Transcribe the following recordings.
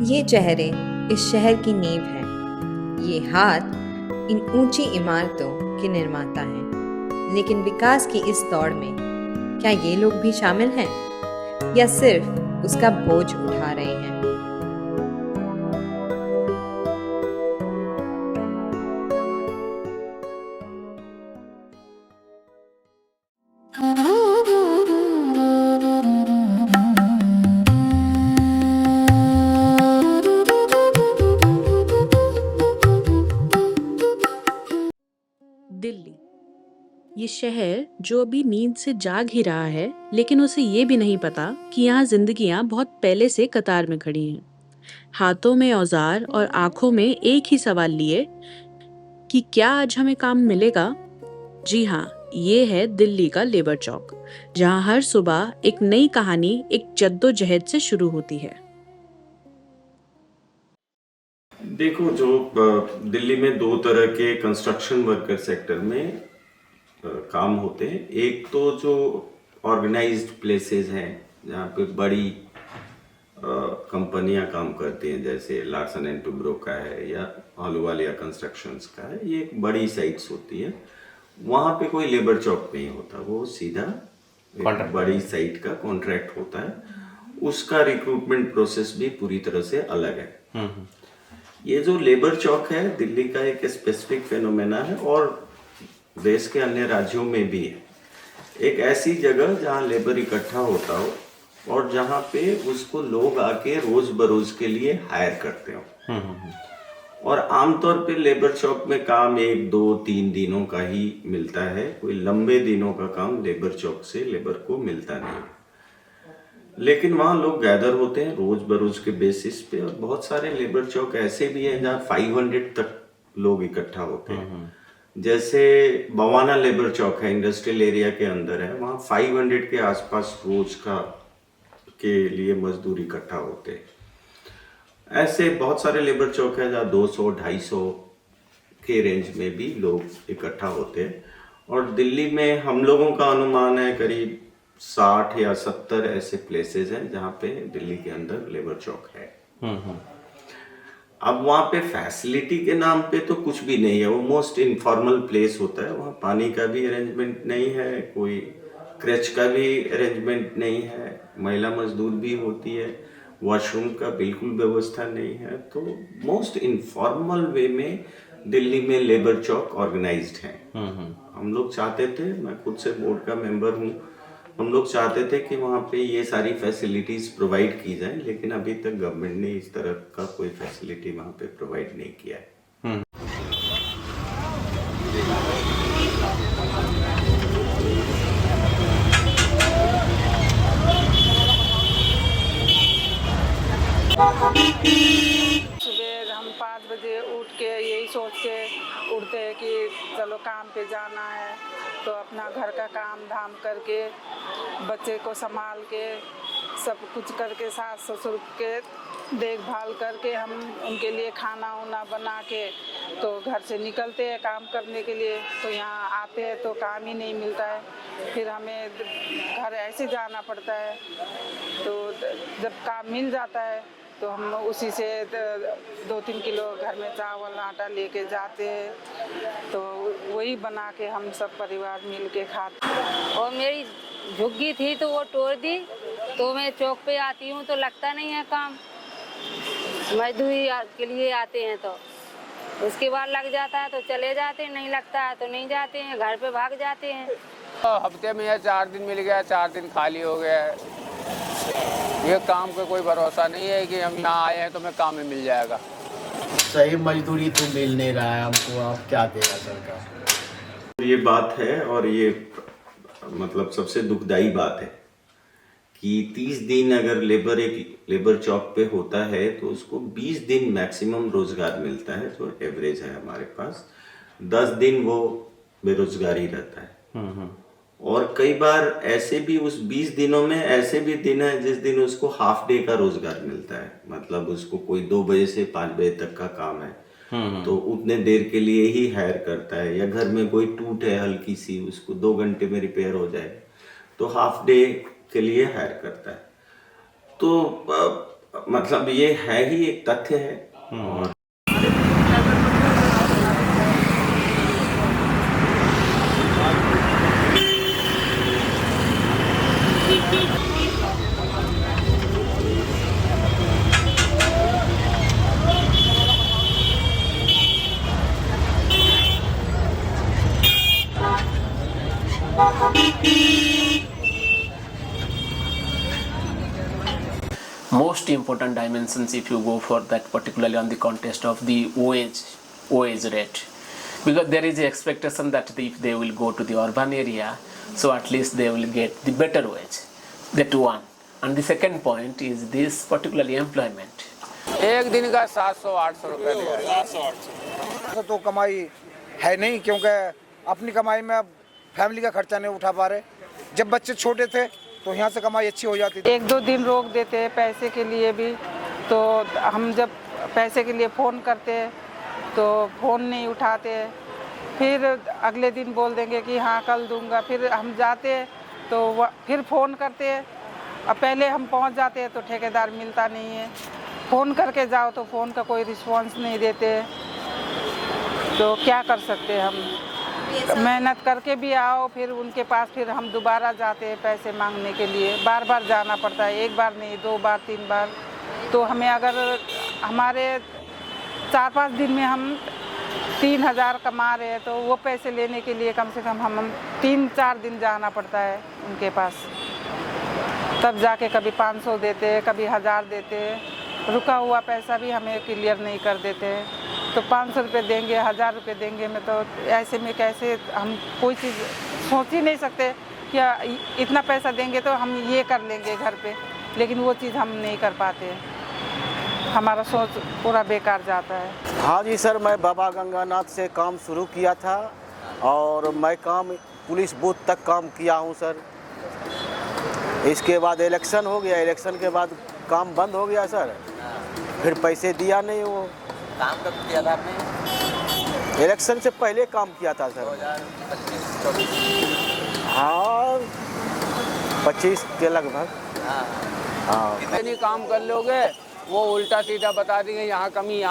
ये चेहरे इस शहर की नींव हैं, ये हाथ इन ऊंची इमारतों के निर्माता हैं। लेकिन विकास की इस दौड़ में क्या ये लोग भी शामिल हैं या सिर्फ उसका बोझ उठा रहे हैं? दिल्ली, ये शहर जो अभी नींद से जाग ही रहा है, लेकिन उसे ये भी नहीं पता कि यहाँ जिंदगियां बहुत पहले से कतार में खड़ी हैं। हाथों में औजार और आंखों में एक ही सवाल लिए कि क्या आज हमें काम मिलेगा। जी हाँ, ये है दिल्ली का लेबर चौक, जहाँ हर सुबह एक नई कहानी एक जद्दोजहद से शुरू होती है। देखो, जो दिल्ली में दो तरह के कंस्ट्रक्शन वर्कर सेक्टर में काम होते हैं। एक तो जो ऑर्गेनाइज्ड प्लेसेस हैं जहाँ पे बड़ी कंपनियां काम करती हैं, जैसे लार्सन एंड टुब्रो का है या आलूवालिया कंस्ट्रक्शंस का है, ये एक बड़ी साइट्स होती है। वहाँ पे कोई लेबर चौक नहीं होता, वो सीधा एक बड़ी साइट का कॉन्ट्रैक्ट होता है। उसका रिक्रूटमेंट प्रोसेस भी पूरी तरह से अलग है। ये जो लेबर चौक है दिल्ली का एक स्पेसिफिक फेनोमेना है और देश के अन्य राज्यों में भी है। एक ऐसी जगह जहाँ लेबर इकट्ठा होता हो और जहाँ पे उसको लोग आके रोज बरोज के लिए हायर करते हो। और आमतौर पे लेबर चौक में काम 1 2 3 दिनों का ही मिलता है, कोई लंबे दिनों का काम लेबर चौक से लेबर को मिलता नहीं है। लेकिन वहाँ लोग गैदर होते हैं रोज बरोज के बेसिस पे, और बहुत सारे लेबर चौक ऐसे भी हैं जहाँ 500 तक लोग इकट्ठा होते हैं। जैसे बवाना लेबर चौक है, इंडस्ट्रियल एरिया के अंदर है, वहाँ 500 के आसपास रोज का के लिए मजदूर इकट्ठा होते हैं। ऐसे बहुत सारे लेबर चौक है जहाँ 200 250 के रेंज में भी लोग इकट्ठा होते हैं। और दिल्ली में हम लोगों का अनुमान है करीब 60 या 70 ऐसे प्लेसेस हैं जहाँ पे दिल्ली के अंदर लेबर चौक है। अब वहाँ पे फैसिलिटी के नाम पे तो कुछ भी नहीं है, वो मोस्ट इनफॉर्मल प्लेस होता है। वहाँ पानी का भी अरेंजमेंट नहीं है, कोई क्रच का भी अरेंजमेंट नहीं है, महिला मजदूर भी होती है, वॉशरूम का बिल्कुल व्यवस्था नहीं है। तो मोस्ट इनफॉर्मल वे में दिल्ली में लेबर चौक ऑर्गेनाइज्ड है। हम लोग चाहते थे, मैं खुद से बोर्ड का मेंबर हूँ, हम लोग चाहते थे कि वहाँ पे ये सारी फैसिलिटीज प्रोवाइड की जाए, लेकिन अभी तक गवर्नमेंट ने इस तरह का कोई फैसिलिटी वहाँ पे प्रोवाइड नहीं किया है। सुबह हम 5 बजे उठ के यही सोच के उठते हैं कि चलो काम पे जाना है, तो अपना घर का काम धाम करके बच्चे को संभाल के सब कुछ करके सास ससुर के देखभाल करके हम उनके लिए खाना वाना बना के तो घर से निकलते हैं काम करने के लिए। तो यहाँ आते हैं तो काम ही नहीं मिलता है, फिर हमें घर ऐसे जाना पड़ता है। तो जब काम मिल जाता है तो हम उसी से 2-3 किलो घर में चावल आटा लेके जाते हैं, तो वही बना के हम सब परिवार मिल के खाते हैं। और मेरी झुग्गी थी तो वो तोड़ दी, तो मैं चौक पे आती हूँ तो लगता नहीं है काम, मजदूरी के लिए आते हैं तो उसके बाद लग जाता है तो चले जाते हैं, नहीं लगता है तो नहीं जाते हैं, घर पे भाग जाते हैं। हफ्ते में 4 दिन मिल गया, 4 दिन खाली हो गया। ये काम का कोई भरोसा नहीं है कि हम यहाँ आए हैं तो हमें काम में मिल जाएगा। सही मजदूरी तो मिल नहीं रहा है हमको, अब क्या देगा सरकार। ये बात है, और ये मतलब सबसे दुखदाई बात है कि 30 दिन अगर लेबर चौक पे होता है तो उसको 20 दिन मैक्सिमम रोजगार मिलता है, जो एवरेज है हमारे पास। 10 दिन वो बेरोजगार ही रहता है। और कई बार ऐसे भी उस 20 दिनों में ऐसे भी दिन है जिस दिन उसको हाफ डे का रोजगार मिलता है, मतलब उसको कोई 2 बजे से 5 बजे तक का काम है तो उतने देर के लिए ही हायर करता है। या घर में कोई टूट है हल्की सी, उसको 2 घंटे में रिपेयर हो जाए तो हाफ डे के लिए हायर करता है। तो मतलब ये है ही एक तथ्य है। और most important dimensions if you go for that, particularly on the context of the OAG rate, because there is a expectation that if they will go to the urban area, so at least they will get the better wage. That one. And the second point is this particularly employment. एक दिन का 700-800 रुपये दे रहे हैं। तो कमाई है नहीं, क्योंकि अपनी कमाई में अब फैमिली का खर्चा नहीं उठा पा रहे। जब बच्चे छोटे थे तो यहाँ से कमाई अच्छी हो जाती थी। 1-2 दिन रोक देते हैं पैसे के लिए भी, तो हम जब पैसे के लिए फ़ोन करते हैं तो फ़ोन नहीं उठाते, फिर अगले दिन बोल देंगे कि हाँ कल दूंगा, फिर हम जाते हैं तो फिर फ़ोन करते हैं। अब पहले हम पहुँच जाते हैं तो ठेकेदार मिलता नहीं है, फ़ोन करके जाओ तो फ़ोन का कोई रिस्पॉन्स नहीं देते, तो क्या कर सकते हैं हम। मेहनत करके भी आओ, फिर उनके पास फिर हम दोबारा जाते हैं पैसे मांगने के लिए, बार बार जाना पड़ता है, एक बार नहीं 2 बार 3 बार। तो हमें अगर हमारे 4-5 दिन में हम 3000 कमा रहे हैं तो वो पैसे लेने के लिए कम से कम हम 3-4 दिन जाना पड़ता है उनके पास, तब जाके कभी 500 देते हैं, कभी 1000 देते हैं। रुका हुआ पैसा भी हमें क्लियर नहीं कर देते हैं, तो 500 रुपये देंगे, 1000 रुपये देंगे में, तो ऐसे में कैसे हम कोई चीज़ सोच ही नहीं सकते कि इतना पैसा देंगे तो हम ये कर लेंगे घर पे, लेकिन वो चीज़ हम नहीं कर पाते, हमारा सोच पूरा बेकार जाता है। हाँ जी सर, मैं बाबा गंगानाथ से काम शुरू किया था और मैं काम पुलिस बूथ तक काम किया हूँ सर। इसके बाद इलेक्शन हो गया, इलेक्शन के बाद काम बंद हो गया सर, फिर पैसे दिया नहीं। वो काम कब किया था आपने? इलेक्शन से पहले काम किया था सर। 2025-24। हाँ 25 के लगभग। हाँ इतनी काम कर लोगे वो उल्टा सीधा बता देंगे यहाँ कमी,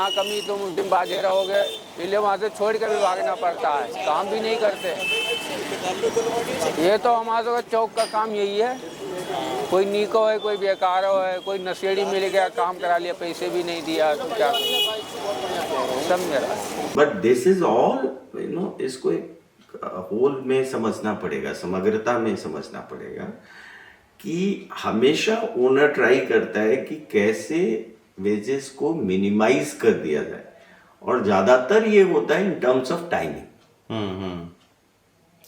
तुम उस दिन बाजे रहोगे, इसलिए वहाँ से छोड़ कर भी भागना पड़ता है, काम भी नहीं करते। ये तो हमारे का चौक का काम यही है, कोई नीको है, कोई बेकारो है, कोई नशेड़ी मिल गया, काम करा लिया, पैसे भी नहीं दिया, तो क्या समझ रहा। बट दिस इज ऑल इसको एक होल में समझना पड़ेगा, समग्रता में समझना पड़ेगा कि हमेशा ओनर ट्राई करता है कि कैसे वेजेस को मिनिमाइज कर दिया जाए, और ज्यादातर ये होता है इन टर्म्स ऑफ टाइमिंग,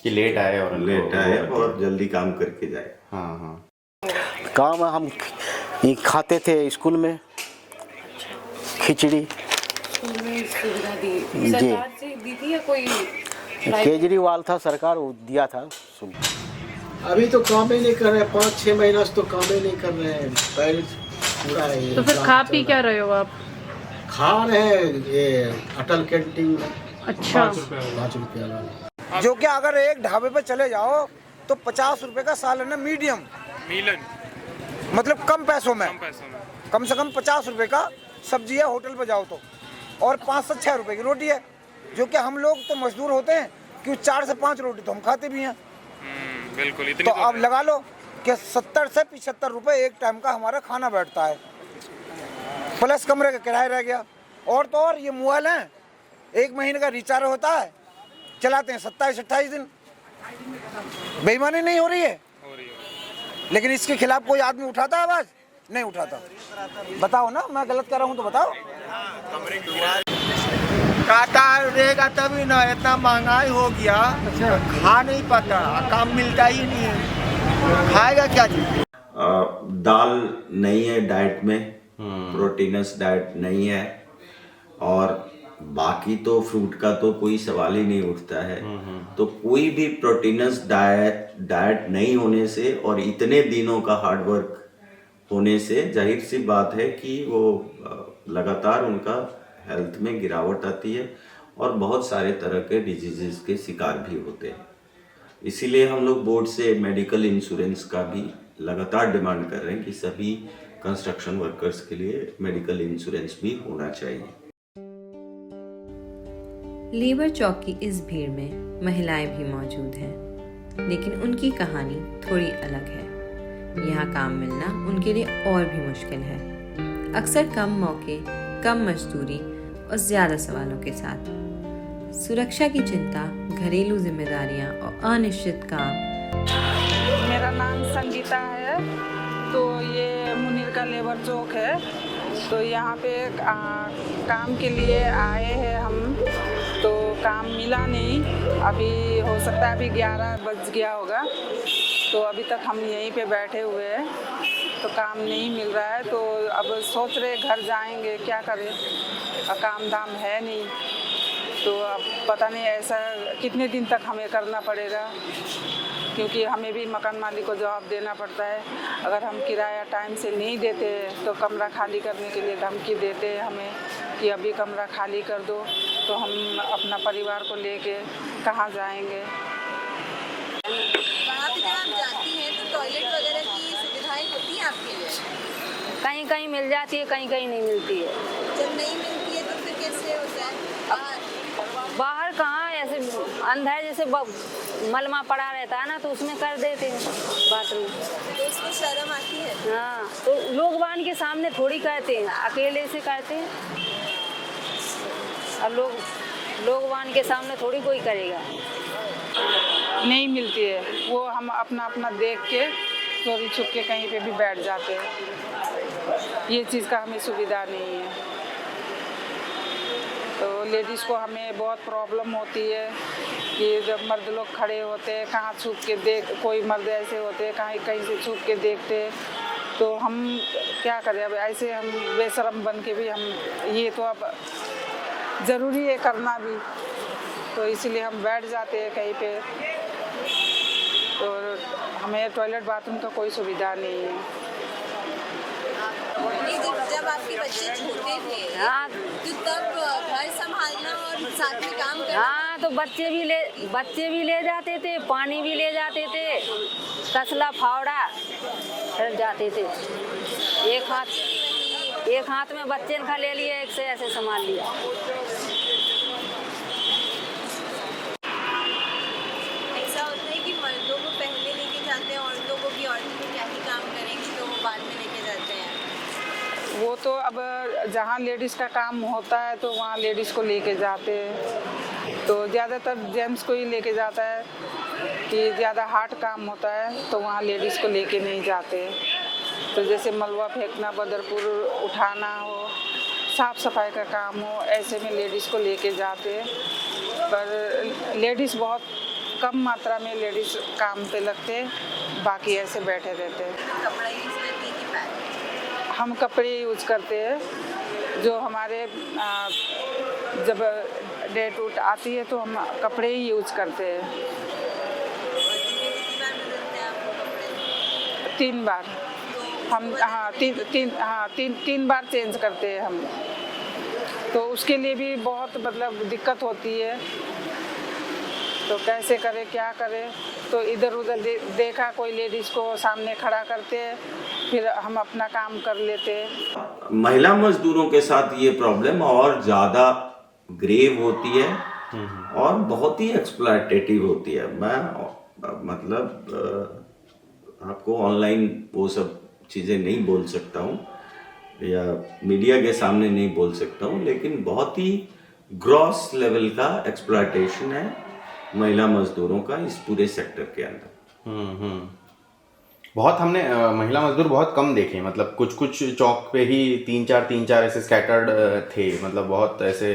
कि लेट आए और जल्दी काम करके जाए। हाँ काम हम खाते थे स्कूल में, खिचड़ी जी दी थी या कोई केजरीवाल था सरकार, वो दिया था। अभी तो काम ही नहीं कर रहे, 5-6 महीना से तो काम ही नहीं कर रहे हैं। पहले पूरा है। तो फिर खा पी क्या रहे हो आप? खा रहे हैं ये अटल कैंटीन में। अच्छा 5 रुपया वाला। जो कि अगर एक ढाबे पे चले जाओ तो 50 रुपये का सालाना मीडियम मीलन, मतलब कम पैसों में कम से कम 50 रुपये का सब्जी है होटल पे जाओ तो, और 5 से 6 रुपये की रोटी है। जो कि हम लोग तो मजदूर होते हैं कि 4 से 5 रोटी तो हम खाते भी हैं। बिल्कुल। तो अब लगा लो कि 70 से 75 रुपये एक टाइम का हमारा खाना बैठता है, प्लस कमरे का किराया रह गया। और तो और ये मोबाइल हैं, 1 महीने का रिचार्ज होता है, चलाते हैं 27-28 दिन। बेईमानी नहीं हो रही है? लेकिन इसके खिलाफ कोई आदमी उठाता है आवाज? नहीं उठाता। बताओ ना, मैं गलत कर रहा हूँ तो बताओ। काटा रहेगा तभी ना, इतना महंगाई हो गया। खा नहीं पाता, काम मिलता ही नहीं है, खाएगा क्या चीज। दाल नहीं है डाइट में, प्रोटीनस डाइट नहीं है, और बाकी तो फ्रूट का तो कोई सवाल ही नहीं उठता है। तो कोई भी प्रोटीनस डाइट नहीं होने से और इतने दिनों का हार्डवर्क होने से जाहिर सी बात है कि वो लगातार उनका हेल्थ में गिरावट आती है और बहुत सारे तरह के डिजीजेस के शिकार भी होते हैं। इसीलिए हम लोग बोर्ड से मेडिकल इंश्योरेंस का भी लगातार डिमांड कर रहे हैं कि सभी कंस्ट्रक्शन वर्कर्स के लिए मेडिकल इंश्योरेंस भी होना चाहिए। लेबर चौक की इस भीड़ में महिलाएं भी मौजूद हैं, लेकिन उनकी कहानी थोड़ी अलग है। यहाँ काम मिलना उनके लिए और भी मुश्किल है, अक्सर कम मौके, कम मजदूरी और ज़्यादा सवालों के साथ। सुरक्षा की चिंता, घरेलू जिम्मेदारियाँ और अनिश्चित काम। मेरा नाम संगीता है। तो ये मुनीर का लेबर चौक है। तो यहाँ पे काम के लिए आए हैं हम। तो काम मिला नहीं, अभी हो सकता है अभी 11 बज गया होगा। तो अभी तक हम यहीं पे बैठे हुए हैं, तो काम नहीं मिल रहा है। तो अब सोच रहे घर जाएंगे, क्या करें, काम धाम है नहीं। तो अब पता नहीं ऐसा कितने दिन तक हमें करना पड़ेगा, क्योंकि हमें भी मकान मालिक को जवाब देना पड़ता है। अगर हम किराया टाइम से नहीं देते तो कमरा खाली करने के लिए धमकी देते हैं हमें कि अभी कमरा खाली कर दो। तो हम अपना परिवार को लेके कहाँ जाएंगे। वहाँ पे जब आप जाती हैं तो टॉयलेट वगैरह की सुविधाएं होती हैं आपके लिए? कहीं कहीं मिल जाती है, कहीं कहीं नहीं मिलती है। जब नहीं मिलती है तो फिर कैसे होता है? बाहर कहाँ, ऐसे अंधा है, जैसे मलमा पड़ा रहता है ना, तो उसमें कर देते हैं बाथरूम। तो उसको शर्म आती है? हाँ, तो लोग बान के सामने थोड़ी करते हैं, अकेले से करते हैं। अब लोग बान के सामने थोड़ी कोई करेगा। नहीं मिलती है, वो हम अपना अपना देख के चोरी छुप के कहीं पे भी बैठ जाते हैं। ये चीज़ का हमें सुविधा नहीं है। तो लेडीज़ को हमें बहुत प्रॉब्लम होती है कि जब मर्द लोग खड़े होते हैं, कहाँ छुप के देख, कोई मर्द ऐसे होते हैं कहीं कहीं से छुप के देखते, तो हम क्या करें। अब ऐसे हम बेशरम बन के भी हम, ये तो अब ज़रूरी है करना भी, तो इसीलिए हम बैठ जाते हैं कहीं पे। तो हमें टॉयलेट बाथरूम का कोई सुविधा नहीं है। जब आपके बच्चे छोटे थे, हाँ, तो तब घर संभालना और साथ में काम करना। हाँ, तो बच्चे भी ले जाते थे, पानी भी ले जाते थे, तसला फावड़ा फिर जाते थे। एक हाथ में बच्चे खा ले लिए, एक से ऐसे संभाल लिया। ऐसा होता है कि मर्दों को पहले लेके जाते हैं, औरतों को भी, औरतें क्या ही काम करेंगी, तो वो बाद में लेके जाते हैं। वो तो अब जहाँ लेडीज़ का काम होता है तो वहाँ लेडीज़ को लेके जाते हैं। तो ज़्यादातर जेंट्स को ही लेके जाता है कि ज़्यादा हार्ड काम होता है तो वहाँ लेडीज़ को लेके नहीं जाते। तो जैसे मलबा फेंकना, बदरपुर उठाना हो, साफ़ सफाई का काम हो, ऐसे में लेडीज़ को लेके जाते हैं। पर लेडीज़ बहुत कम मात्रा में लेडीज़ काम पे लगते हैं, बाकी ऐसे बैठे रहते हैं। कपड़ा यूज़ करते हैं कि पैड? हम कपड़े यूज करते हैं। जो हमारे जब डेट उट आती है तो हम कपड़े ही यूज करते हैं। 3 बार हम, हाँ, तीन बार चेंज करते हैं हम। तो उसके लिए भी बहुत मतलब दिक्कत होती है। तो कैसे करें, क्या करें। तो इधर उधर देखा कोई लेडीज़ को सामने खड़ा करते हैं, फिर हम अपना काम कर लेते हैं। महिला मजदूरों के साथ ये प्रॉब्लम और ज़्यादा ग्रेव होती है और बहुत ही एक्सप्लॉयटेटिव होती है। मैं मतलब आपको ऑनलाइन वो सब चीज़ें नहीं बोल सकता हूँ या मीडिया के सामने नहीं बोल सकता हूँ, लेकिन बहुत ही ग्रॉस लेवल का एक्सप्लॉयटेशन है महिला मजदूरों का इस पूरे सेक्टर के अंदर। बहुत हमने महिला मजदूर बहुत कम देखे, मतलब कुछ चौक पे ही 3-4 ऐसे स्कैटर्ड थे, मतलब बहुत ऐसे।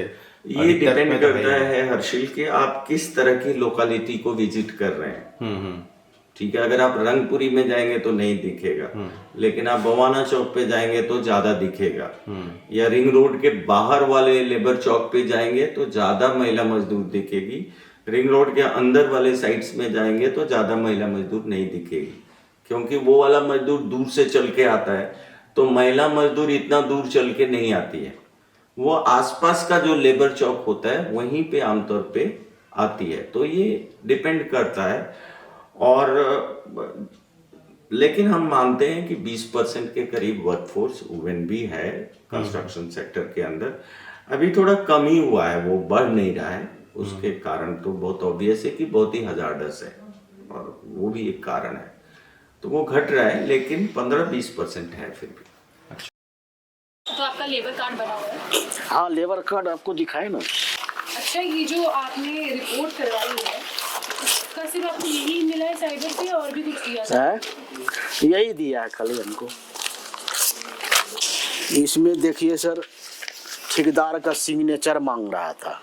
ये डिपेंड करता है हर्षिल कि आप किस तरह की लोकेलिटी को विजिट कर रहे हैं। ठीक है, अगर आप रंगपुरी में जाएंगे तो नहीं दिखेगा, लेकिन आप बवाना चौक पे जाएंगे तो ज्यादा दिखेगा, या रिंग रोड के बाहर वाले लेबर चौक पे जाएंगे तो ज्यादा महिला मजदूर दिखेगी। रिंग रोड के अंदर वाले साइड्स में जाएंगे तो ज्यादा महिला मजदूर नहीं दिखेगी, क्योंकि वो वाला मजदूर दूर से चल के आता है, तो महिला मजदूर इतना दूर चल के नहीं आती है। वो आसपास का जो लेबर चौक होता है वहीं पे आमतौर पे आती है। तो ये डिपेंड करता है। और लेकिन हम मानते हैं कि 20% के करीब वर्कफोर्स वुमेन भी है कंस्ट्रक्शन सेक्टर के अंदर। अभी थोड़ा कम ही हुआ है, वो बढ़ नहीं रहा है। उसके कारण तो बहुत ऑब्वियस है कि बहुत ही हजार्डस है, और वो भी एक कारण है। तो वो घट रहा है, लेकिन 15-20% है फिर भी। तो आपका लेबर कार्ड बना हुआ है? हाँ, लेबर कार्ड आपको दिखाए ना। अच्छा, ये जो आपने रिपोर्ट करवाई है, इसका सिर्फ आपको यही मिला है साइबर से, और भी कुछ दिया था? यही दिया है खाली हमको। इसमें देखिए सर, ठेकेदार का सिग्नेचर मांग रहा था,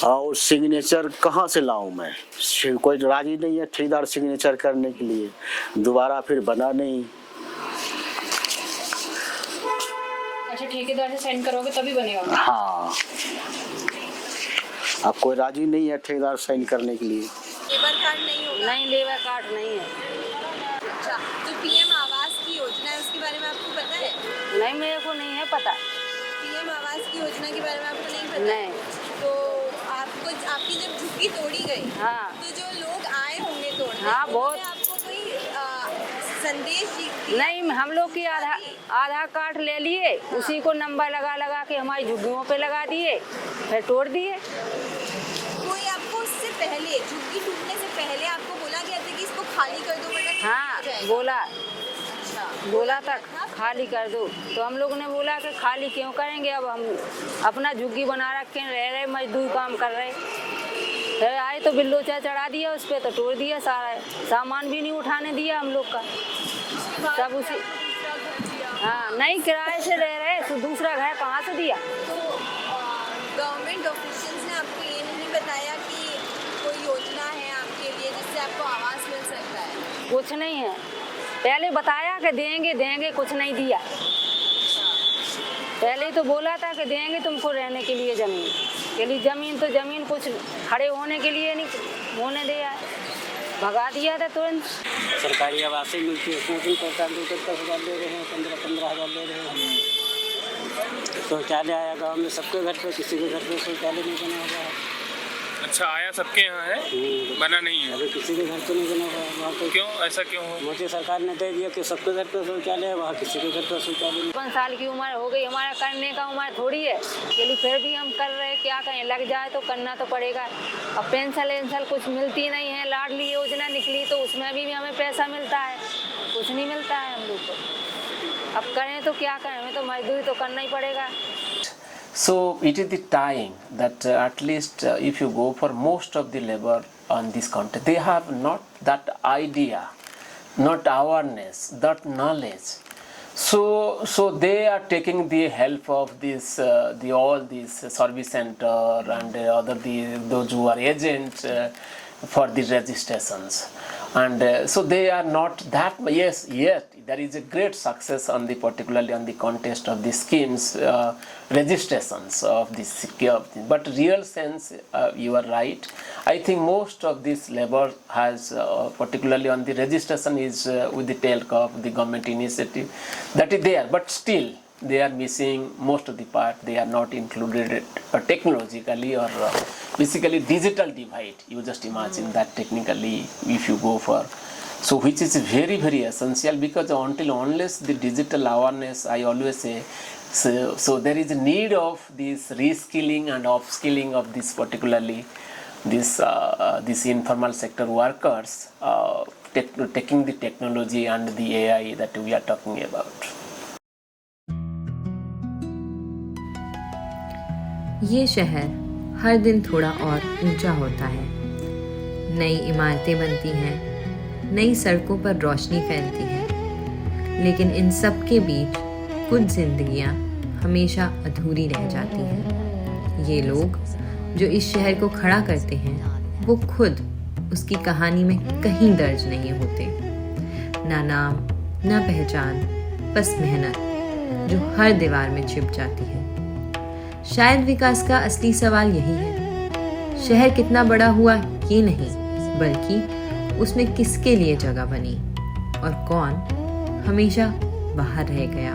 और सिग्नेचर कहाँ से लाऊं मैं? कोई राजी नहीं है ठेकेदार सिग्नेचर करने के लिए, दोबारा फिर बना नहीं। अच्छा, ठेकेदार से साइन करोगे तभी बनेगा? हाँ, अब कोई राजी नहीं है ठेकेदार साइन करने के लिए। लेबर कार्ड नहीं होगा? नहीं, लेबर कार्ड नहीं है। अच्छा, जो पीएम आवास की योजना है उसके बारे में आपको पता है? नहीं, मेरे को नहीं है पता। पीएम आवास की योजना के बारे में आपको नहीं पता? नहीं। तो आपकी जब झुग्गी तोड़ी गई, हाँ, तो जो लोग आए होंगे तोड़ने, हाँ, बहुत। आपको कोई संदेश नहीं, हम लोग की आधार कार्ड ले लिए, उसी को नंबर लगा के हमारी झुग्गियों पे लगा दिए, फिर तोड़ दिए। कोई आपको उससे पहले, झुग्गी टूटने से पहले आपको बोला गया था कि इसको खाली कर दो वरना हाँ, बोला था खाली कर दो, तो हम लोग ने बोला कि खाली क्यों करेंगे, अब हम अपना झुग्गी बना रखे रह रहे, मजदूर काम कर रहे। फिर आए तो बिल्लो चढ़ा दिया उस पर, तो तोड़ दिया सारा, सामान भी नहीं उठाने दिया हम लोग का, सब उसी। हाँ, नहीं, किराए से रह रहे, तो दूसरा घर कहाँ से दिया? तो गवर्नमेंट ऑफिशियल्स ने आपको ये नहीं बताया कि कोई योजना है आपके लिए जिससे आपको आवास मिल सकता है? कुछ नहीं है, पहले बताया कि देंगे, कुछ नहीं दिया। पहले तो बोला था कि देंगे तुमको रहने के लिए ज़मीन, तो ज़मीन कुछ खड़े होने के लिए नहीं होने दिया, भगा दिया था तुरंत। सरकारी आवास मिलती है, उसमें भी 10,000 ले रहे हैं, 15,000 ले रहे हैं। शौचालय आया गांव में सबके घर पे, किसी के घर पे शौचालय नहीं बना हुआ है। अच्छा, आया सबके यहाँ है, बना नहीं है? अभी किसी के घर पे नहीं बना हुआ है। वहाँ पे क्यों, ऐसा क्यों हुआ? मोदी सरकार ने दे दिया कि सबके घर पे शौचालय है, वहाँ किसी के घर पे शौचालय नहीं। 5 साल की उम्र हो गई, हमारा करने का उम्र थोड़ी है, लेकिन फिर भी हम कर रहे, क्या कहें, लग जाए तो करना तो पड़ेगा। अब पेंशन कुछ मिलती नहीं है, लाडली योजना निकली तो उसमें भी हमें पैसा मिलता है, कुछ नहीं मिलता है हम लोग को। अब करें तो क्या करें, हमें तो मजदूरी तो करना ही पड़ेगा। So it is the time that at least if you go for most of the labor on this content, they have not that idea, not awareness, that knowledge. So they are taking the help of this, all these service center and those who are agents for the registrations, and so they are not that. Yes, yet there is a great success on the, particularly on the contest of the schemes registrations of the security. But real sense, you are right. I think most of this labor has, particularly on the registration, is with the help of the government initiative that is there. But still, they are missing most of the part. They are not included technologically or basically digital divide. You just imagine that technically, if you go for. So which is very, very essential, because unless the digital awareness, I always say, so there is a need of this reskilling and upskilling of this, particularly this informal sector workers, taking the technology and the AI that we are talking about. ये शहर हर दिन थोड़ा और ऊंचा होता है, नई इमारतें बनती हैं, नई सड़कों पर रोशनी फैलती है, लेकिन इन सब के बीच कुछ जिंदगियां हमेशा अधूरी रह जाती हैं। ये लोग जो इस शहर को खड़ा करते हैं, वो खुद उसकी कहानी में कहीं दर्ज नहीं होते। ना नाम, ना पहचान, बस मेहनत जो हर दीवार में छिप जाती है। शायद विकास का असली सवाल यही है, शहर कितना बड़ा हुआ ये नहीं, बल्कि उसमें किसके लिए जगह बनी और कौन हमेशा बाहर रह गया।